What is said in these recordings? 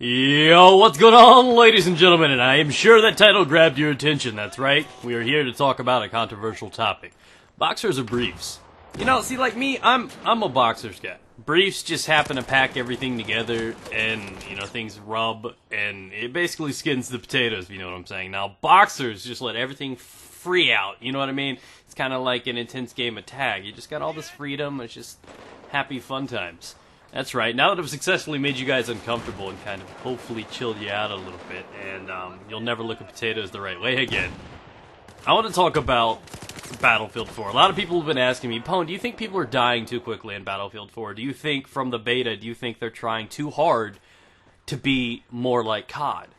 Yo, what's going on, ladies and gentlemen? And I am sure that title grabbed your attention. That's right. We are here to talk about a controversial topic. Boxers or briefs? You know, see, like me, I'm a boxers guy. Briefs just happen to pack everything together and, you know, things rub and it basically skins the potatoes, if you know what I'm saying. Now, boxers just let everything free out, you know what I mean? It's kind of like an intense game of tag. You just got all this freedom. It's just happy fun times. That's right. Now that I've successfully made you guys uncomfortable and kind of hopefully chilled you out a little bit, and you'll never look at potatoes the right way again, I want to talk about Battlefield 4. A lot of people have been asking me, Pwn, do you think people are dying too quickly in Battlefield 4? Do you think, from the beta, do you think they're trying too hard to be more like COD?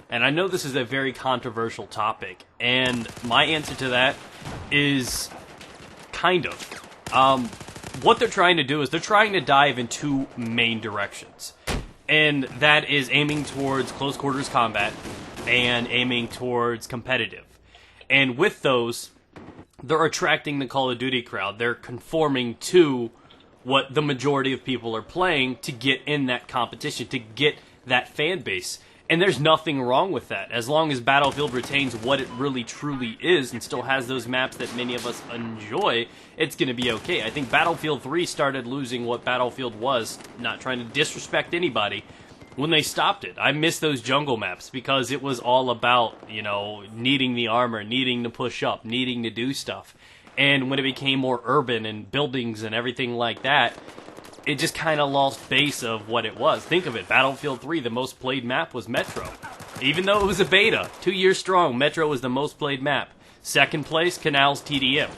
And I know this is a very controversial topic, and my answer to that is kind of. What they're trying to do is they're trying to dive in two main directions. And that is aiming towards close quarters combat and aiming towards competitive. And with those, they're attracting the Call of Duty crowd. They're conforming to what the majority of people are playing to get in that competition, to get that fan base. And there's nothing wrong with that. As long as Battlefield retains what it really truly is and still has those maps that many of us enjoy, it's going to be okay. I think Battlefield 3 started losing what Battlefield was, not trying to disrespect anybody, when they stopped it. I miss those jungle maps because it was all about, you know, needing the armor, needing to push up, needing to do stuff. And when it became more urban and buildings and everything like that, it just kind of lost base of what it was. Think of it, Battlefield 3, the most played map was Metro. Even though it was a beta, 2 years strong, Metro was the most played map. Second place, Canal's TDM.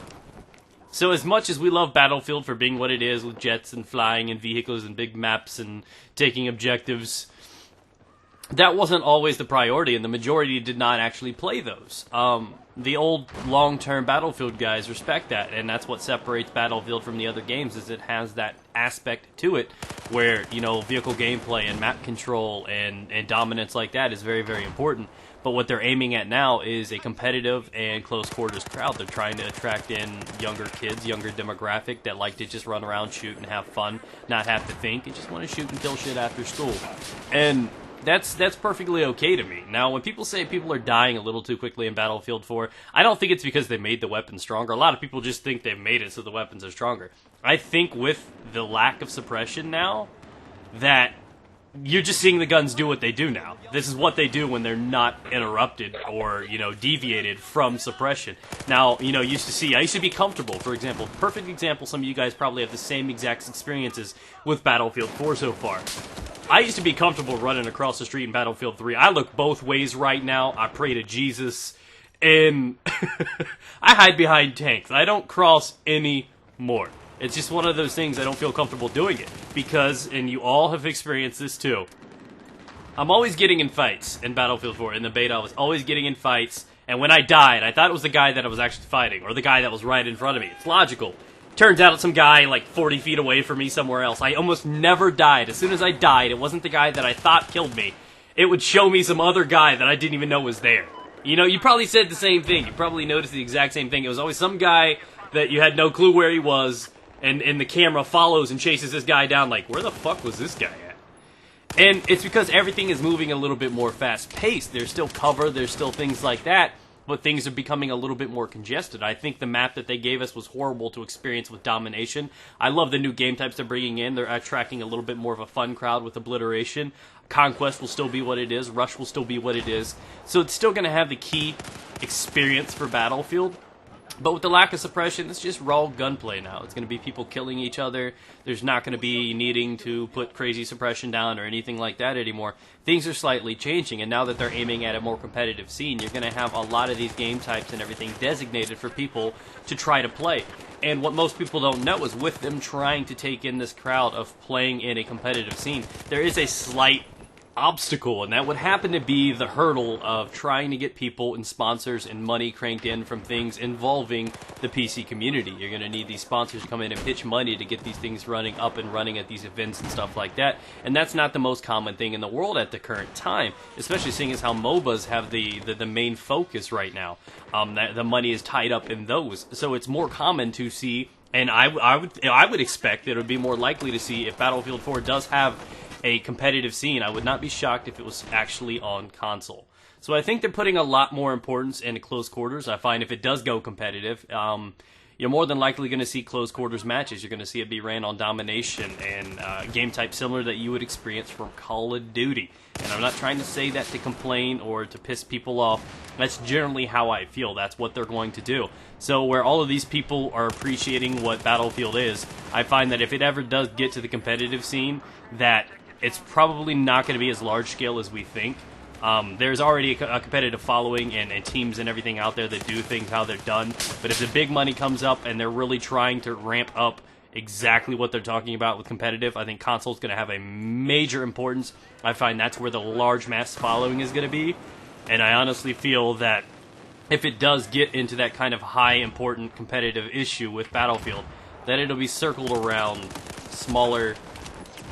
So as much as we love Battlefield for being what it is, with jets and flying and vehicles and big maps and taking objectives, that wasn't always the priority, and the majority did not actually play those. The old long-term Battlefield guys respect that, and that's what separates Battlefield from the other games, is it has that aspect to it where, you know, vehicle gameplay and map control and dominance like that is very, very important. But what they're aiming at now is a competitive and close quarters crowd. They're trying to attract in younger kids, younger demographic that like to just run around, shoot, and have fun, not have to think, and just want to shoot and kill shit after school. And that's perfectly okay to me. Now, when people say people are dying a little too quickly in Battlefield 4, I don't think it's because they made the weapons stronger. A lot of people just think they've made it so the weapons are stronger. I think with the lack of suppression now, that you're just seeing the guns do what they do now. This is what they do when they're not interrupted or, you know, deviated from suppression. Now, you know, I used to be comfortable, for example. Perfect example, some of you guys probably have the same exact experiences with Battlefield 4 so far. I used to be comfortable running across the street in Battlefield 3. I look both ways right now. I pray to Jesus. And I hide behind tanks. I don't cross anymore. It's just one of those things I don't feel comfortable doing it. Because, and you all have experienced this too, I'm always getting in fights in Battlefield 4. In the beta, I was always getting in fights. And when I died, I thought it was the guy that I was actually fighting. Or the guy that was right in front of me. It's logical. Turns out it's some guy like 40 feet away from me somewhere else. I almost never died. As soon as I died, it wasn't the guy that I thought killed me. It would show me some other guy that I didn't even know was there. You know, you probably said the same thing. You probably noticed the exact same thing. It was always some guy that you had no clue where he was, and the camera follows and chases this guy down like, where the fuck was this guy at? And it's because everything is moving a little bit more fast-paced. There's still cover, there's still things like that, but things are becoming a little bit more congested. I think the map that they gave us was horrible to experience with domination. I love the new game types they're bringing in. They're attracting a little bit more of a fun crowd with obliteration. Conquest will still be what it is. Rush will still be what it is. So it's still going to have the key experience for Battlefield. But with the lack of suppression, it's just raw gunplay now. It's going to be people killing each other. There's not going to be needing to put crazy suppression down or anything like that anymore. Things are slightly changing, and now that they're aiming at a more competitive scene, you're going to have a lot of these game types and everything designated for people to try to play. And what most people don't know is with them trying to take in this crowd of playing in a competitive scene, there is a slight obstacle, and that would happen to be the hurdle of trying to get people and sponsors and money cranked in from things involving the PC community. You're going to need these sponsors to come in and pitch money to get these things running up and running at these events and stuff like that, and that's not the most common thing in the world at the current time, especially seeing as how MOBAs have the main focus right now. The money is tied up in those, so it's more common to see, and I would expect that it would be more likely to see if Battlefield 4 does have a competitive scene. I would not be shocked if it was actually on console. So I think they're putting a lot more importance into close quarters. I find if it does go competitive, you're more than likely going to see close quarters matches. You're going to see it be ran on domination and game type similar that you would experience from Call of Duty. And I'm not trying to say that to complain or to piss people off. That's generally how I feel. That's what they're going to do. So where all of these people are appreciating what Battlefield is, I find that if it ever does get to the competitive scene, that it's probably not going to be as large scale as we think. There's already a competitive following and teams and everything out there that do things how they're done. But if the big money comes up and they're really trying to ramp up exactly what they're talking about with competitive, I think console's going to have a major importance. I find that's where the large mass following is going to be. And I honestly feel that if it does get into that kind of high important competitive issue with Battlefield, that it'll be circled around smaller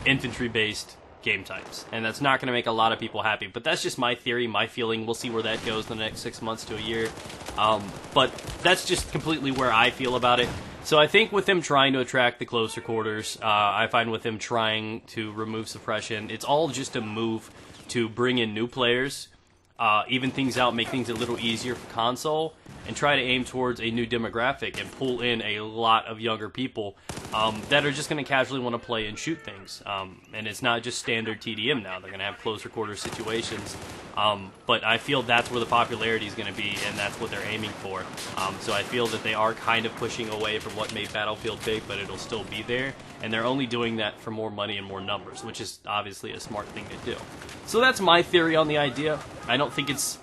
infantry-based game types, and that's not going to make a lot of people happy. But that's just my theory, my feeling. We'll see where that goes in the next 6 months to a year. But that's just completely where I feel about it. So I think with them trying to attract the closer quarters, I find with them trying to remove suppression, it's all just a move to bring in new players, even things out, make things a little easier for console, and try to aim towards a new demographic and pull in a lot of younger people that are just going to casually want to play and shoot things. And it's not just standard TDM now. They're going to have closer quarter situations. But I feel that's where the popularity is going to be, and that's what they're aiming for. So I feel that they are kind of pushing away from what made Battlefield big, but it'll still be there. And they're only doing that for more money and more numbers, which is obviously a smart thing to do. So that's my theory on the idea. I don't think it's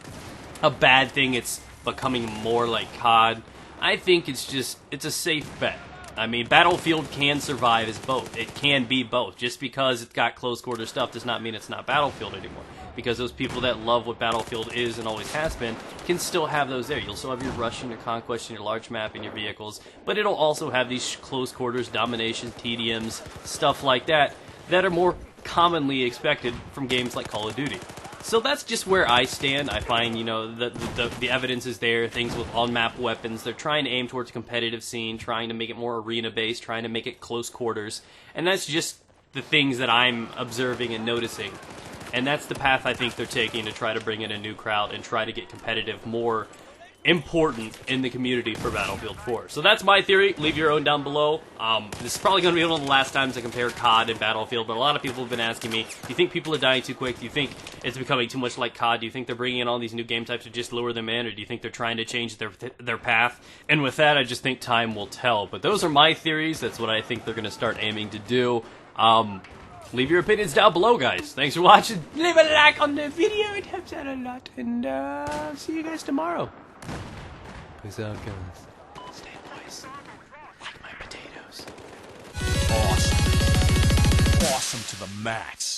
a bad thing. It's becoming more like COD. I think it's a safe bet. I mean, Battlefield can survive as both. It can be both. Just because it's got close quarter stuff does not mean it's not Battlefield anymore. Because those people that love what Battlefield is and always has been can still have those there. You'll still have your rush and your conquest and your large map and your vehicles, but it'll also have these close quarters, domination, TDMs, stuff like that are more commonly expected from games like Call of Duty. So that's just where I stand. I find, the evidence is there, things with on-map weapons. They're trying to aim towards a competitive scene, trying to make it more arena-based, trying to make it close quarters. And that's just the things that I'm observing and noticing. And that's the path I think they're taking to try to bring in a new crowd and try to get competitive more important in the community for Battlefield 4. So that's my theory. Leave your own down below. This is probably going to be one of the last times I compare COD and Battlefield, but a lot of people have been asking me, do you think people are dying too quick? Do you think it's becoming too much like COD? Do you think they're bringing in all these new game types to just lure them in, or do you think they're trying to change their path? And with that, I just think time will tell. But those are my theories. That's what I think they're going to start aiming to do. Leave your opinions down below, guys. Thanks for watching. Leave a like on the video. It helps out a lot. And see you guys tomorrow. Peace out, guys. Stay moist. Like my potatoes. Awesome. Awesome to the max.